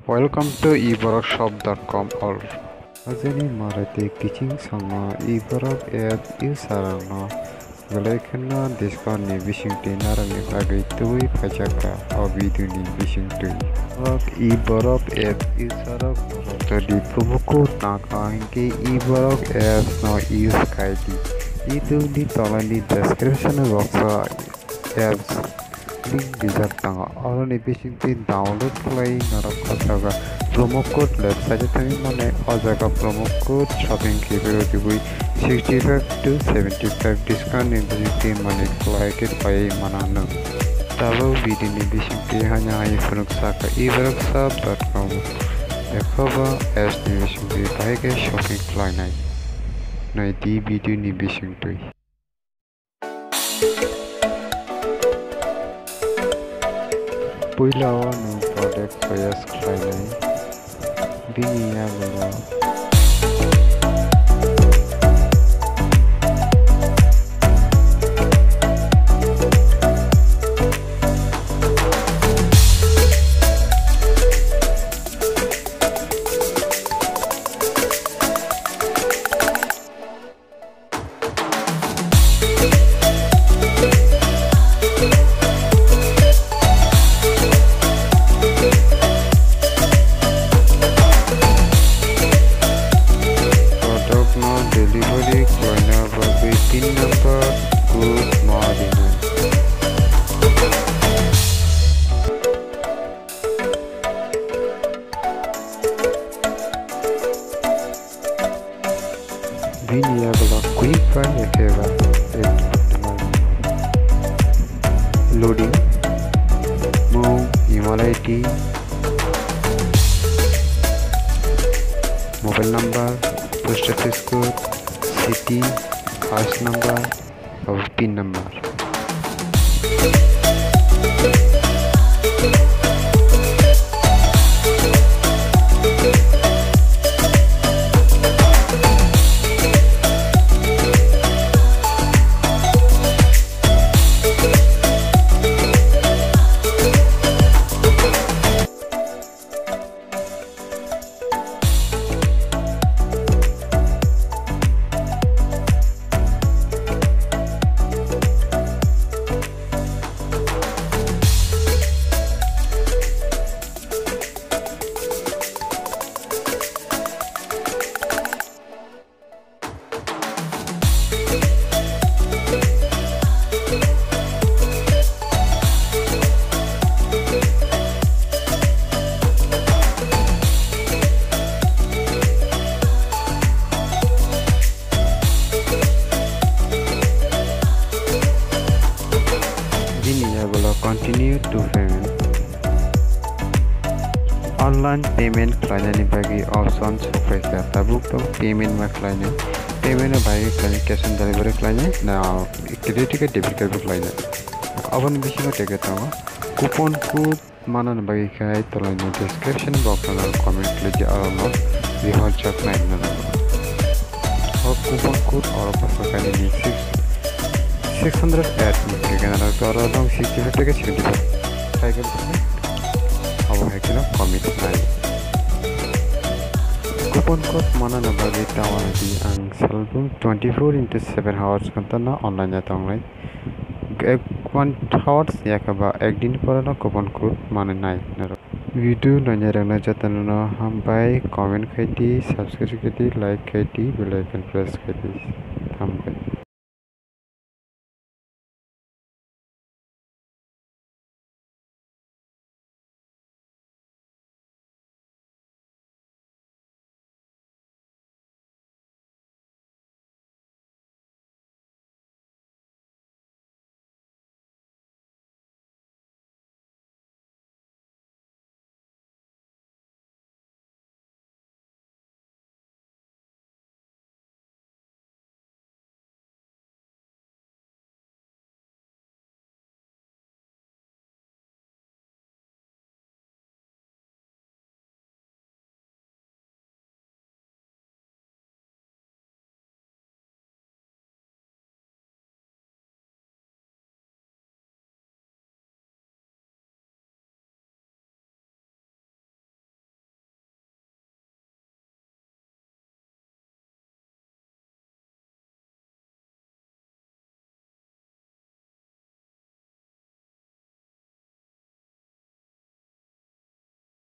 Welcome to eworkshop.com all. Azani marate teaching sama ework app usarana galekna discount ni bishing tinarang ni bagai tui pajaka obidu ni bishing tui. Ework app usarak tadi promo code naka hinke ework app no use kaidi. Itu di tolan di description box apps link dijak tanga aron bishing tin download play narakataga promo code website thani mane ajaga promo code shopping kibero dibui 65 to 75 discount in bishing mane like it pai manana talo video ni bishing ti hanya iphone saka eworkshop.com ekhoba as ni bishing ti pai ke shopping fly nai nai di video ni bishing tu Pula no product bias client biniya bolo delivery corner baby pin number good morning Vinia bala quick find ekeva loading move Himalaya T mobile number post office code city house number और pin number continue to payment online payment klanya bagi option surprise tabuk to payment ma klanya payment bagi klanya cash on delivery klanya na credit ke debit card klanya avan bishi ma tege ta coupon code manan bagi kai tolanya description box na comment leje arno we have chat line na और coupon code और पास का ni 600 at के गाना तो रहा 65 के 75 try करते हैं अब है कि ना कमिट नहीं कूपन कोड माना ना बागी टावर दी अंग सल्बुम 24/7 hours कंता ना ऑनलाइन जाता हूँ एक 1 hours या कबा एक दिन पर ना कूपन कोड माने नहीं ना वीडियो नज़र रखना चाहता ना हम बाय कमेंट करती सब्सक्राइब करती लाइक करती बेल आइकन प्रेस करती हम